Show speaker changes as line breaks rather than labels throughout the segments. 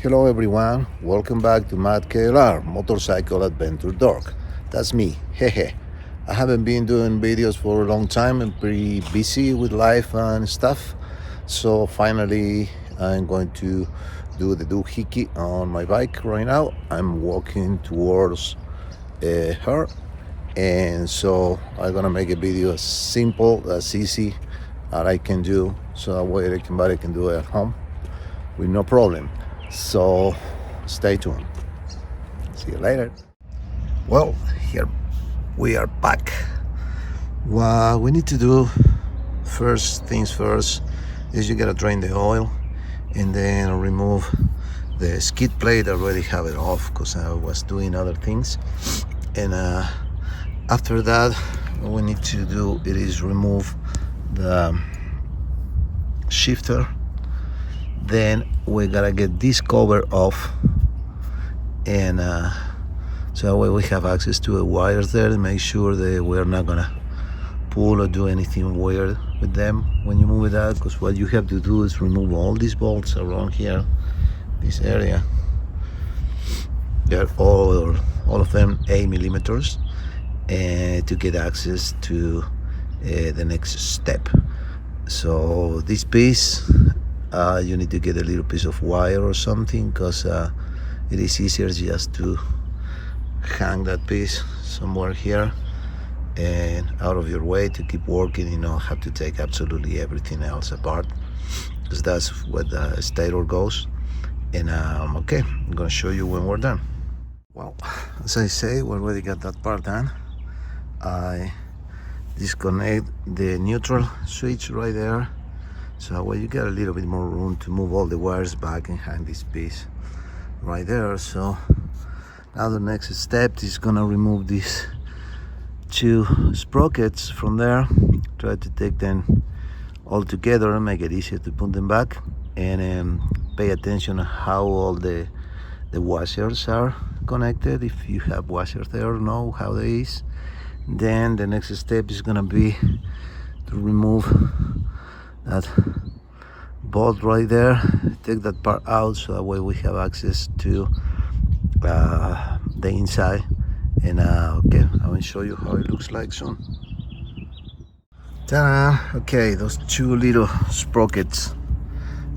Hello everyone, welcome back to M.A.D KLR, Motorcycle Adventure Dork. That's me, hehe. I haven't been doing videos for a long time. I'm pretty busy with life and stuff. So finally I'm going to do the Doohickey on my bike right now. I'm walking towards her, and so I'm gonna make a video as simple, as easy as I can do, so that way everybody can do it at home with no problem. So stay tuned. See you later. Well, here we are back. What we need to do, first things first, is you gotta drain the oil and then remove the skid plate. I already have it off because I was doing other things. And after that, what we need to do is remove the shifter. Then we gotta get this cover off, and so that way we have access to the wires there and make sure that we're not gonna pull or do anything weird with them when you move it out, because what you have to do is remove all these bolts around here, this area. They're all of them 8 millimeters, and to get access to the next step. So this piece, you need to get a little piece of wire or something, because it is easier just to hang that piece somewhere here and out of your way to keep working. You don't have to take absolutely everything else apart, because that's where the stator goes. And okay, I'm gonna show you when we're done. Well, as I say, we already got that part done. I disconnect the neutral switch right there, so well, you get a little bit more room to move all the wires back and hang this piece right there. So now the next step is gonna remove these 2 sprockets from there, try to take them all together and make it easier to put them back, and pay attention to how all the washers are connected. If you have washers there, know how that is. Then the next step is gonna be to remove that bolt right there, take that part out, so that way we have access to the inside. And okay, I will show you how it looks like soon. Ta-da! Okay, those 2 little sprockets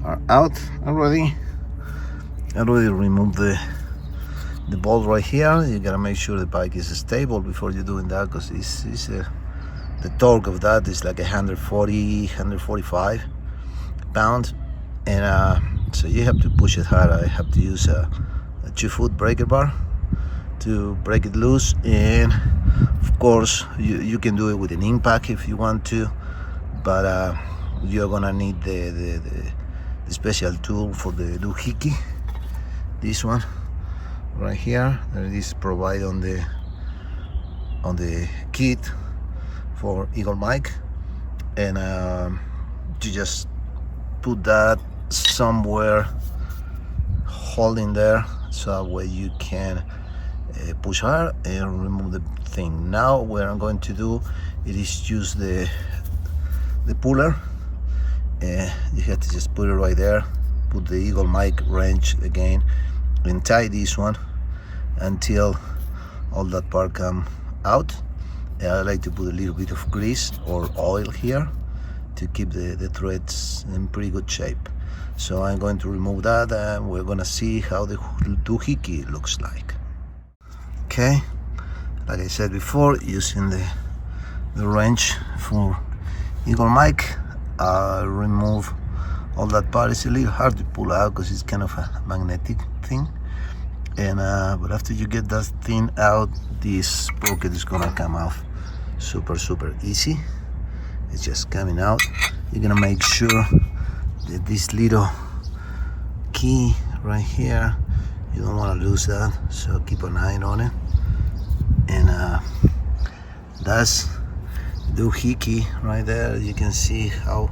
are out already. I already removed the bolt right here. You gotta make sure the bike is stable before you're doing that, because the torque of that is like 145 pounds, and so you have to push it hard. I have to use a 2-foot breaker bar to break it loose, and of course you can do it with an impact if you want to, but you're gonna need the special tool for the Doohickey. This one right here, that is provided on the kit for Eagle Mike, and you just put that somewhere holding there, so that way you can push hard and remove the thing. Now what I'm going to do is use the puller. You have to just put it right there, put the Eagle Mike wrench again, and tie this one until all that part come out. I like to put a little bit of grease or oil here to keep the threads in pretty good shape. So I'm going to remove that, and we're gonna see how the Doohickey looks like. Okay, like I said before, using the wrench for Eagle Mike, remove all that part. It's a little hard to pull out because it's kind of a magnetic thing, and but after you get that thing out, this sprocket is gonna come off super easy. It's just coming out. You're gonna make sure that this little key right here, you don't want to lose that, so keep an eye on it. And that's Doohickey right there. You can see how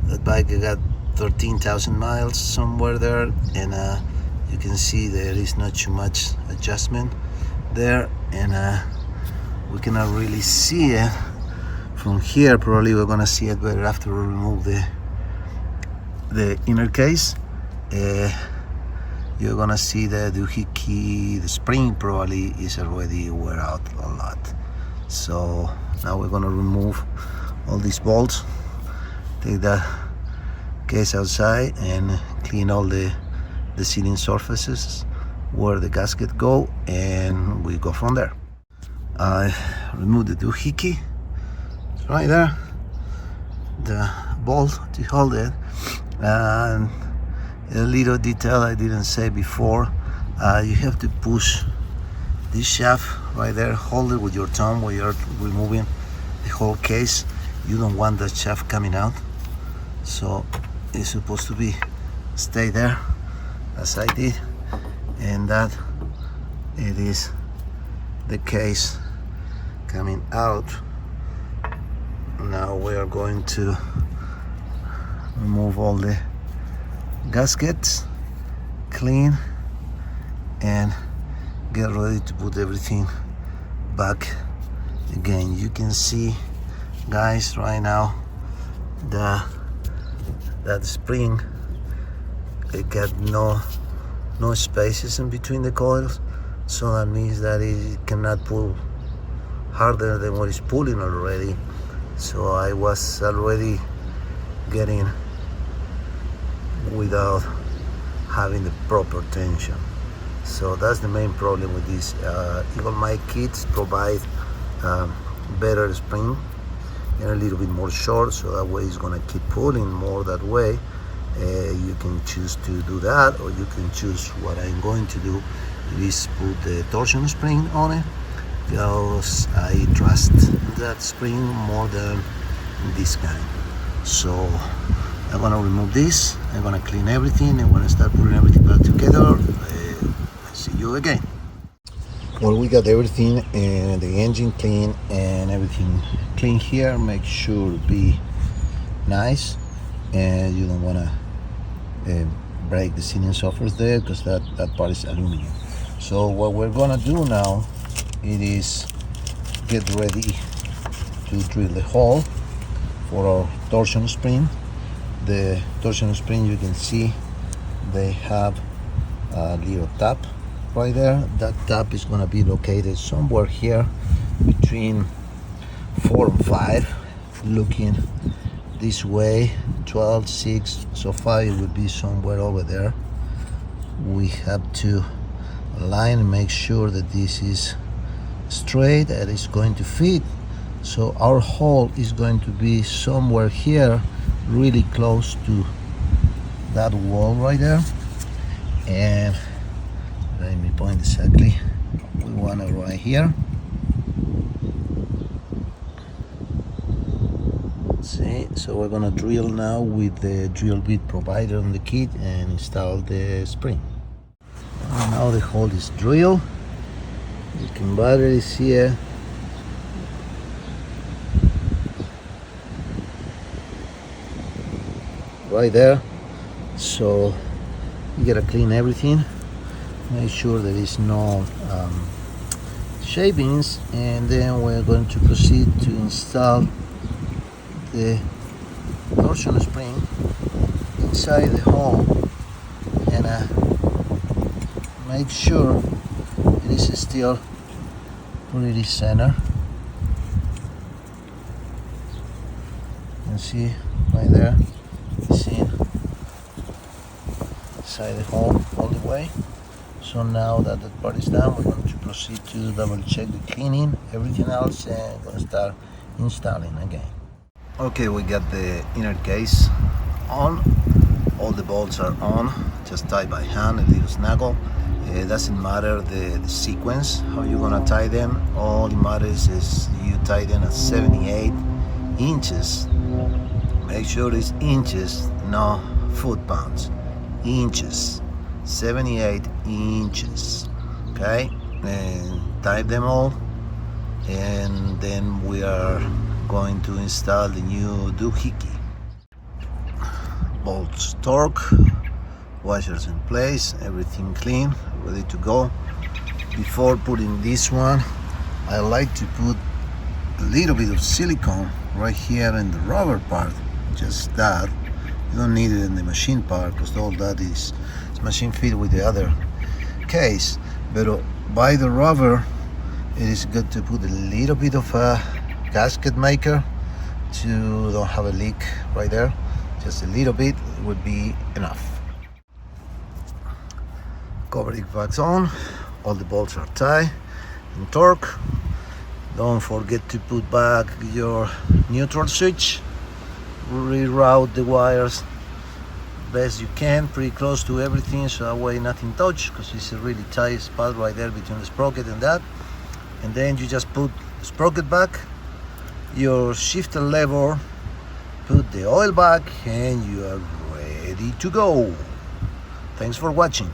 that bike got 13,000 miles somewhere there, and you can see there is not too much adjustment there, and we cannot really see it from here. Probably we're gonna see it better after we remove the inner case. you're gonna see the doohickey, the spring probably is already wear out a lot. So now we're gonna remove all these bolts, take the case outside and clean all the sealing surfaces where the gasket go, and we go from there. I remove the doohickey, it's right there, the bolt to hold it, and a little detail I didn't say before, you have to push this shaft right there, hold it with your thumb while you're removing the whole case. You don't want that shaft coming out, so it's supposed to be stay there as I did, and that it is the case coming out. Now we are going to remove all the gaskets, clean, and get ready to put everything back again. You can see, guys, right now that spring, it got no spaces in between the coils, so that means that it cannot pull harder than what it's pulling already. So I was already getting without having the proper tension. So that's the main problem with these M.A.D kits. Provide better spring and a little bit more short, so that way it's gonna keep pulling more that way. You can choose to do that, or you can choose what I'm going to do is put the torsion spring on it, because I trust that spring more than this kind. So I'm gonna remove this, I'm gonna clean everything, I'm gonna start putting everything back together. I'll see you again. Well, we got everything and the engine clean and everything clean here. Make sure to be nice, and you don't wanna break the sealing surface there, because that part is aluminum. So what we're gonna do now, it is get ready to drill the hole for our torsion spring. The torsion spring, you can see they have a little tap right there. That tap is going to be located somewhere here between 4 and 5, looking this way, 12, 6, so 5 would be somewhere over there. We have to align and make sure that this is straight and it's going to fit. So our hole is going to be somewhere here, really close to that wall right there. And let me point exactly, we want it right here. See, so we're gonna drill now with the drill bit provided on the kit and install the spring. And now the hole is drilled. You can barely see it. Right there. So you gotta clean everything, make sure there is no shavings, and then we're going to proceed to install the torsion spring inside the hole, and make sure it is still pretty center. You can see right there, see inside the hole all the way. So now that that part is done, we're going to proceed to double check the cleaning, everything else, and we're going to start installing again. Okay, we got the inner case on, all the bolts are on, just tied by hand, a little snaggle. It doesn't matter the sequence, how you're gonna tie them. All it matters is you tie them at 78 inches. Make sure it's inches, no foot-pounds. Inches, 78 inches. Okay, and tie them all, and then we are going to install the new doohickey. Bolts torque, washers in place, everything clean, ready to go. Before putting this one, I like to put a little bit of silicone right here in the rubber part, just that. You don't need it in the machine part, because all that is machine fit with the other case. But by the rubber, it is good to put a little bit of a gasket maker to don't have a leak right there. Just a little bit would be enough. Covering back on, all the bolts are tight and torque. Don't forget to put back your neutral switch. Reroute the wires best you can, pretty close to everything, so that way nothing touch, because it's a really tight spot right there between the sprocket and that. And then you just put the sprocket back, your shifter lever, put the oil back, and you are ready to go. Thanks for watching.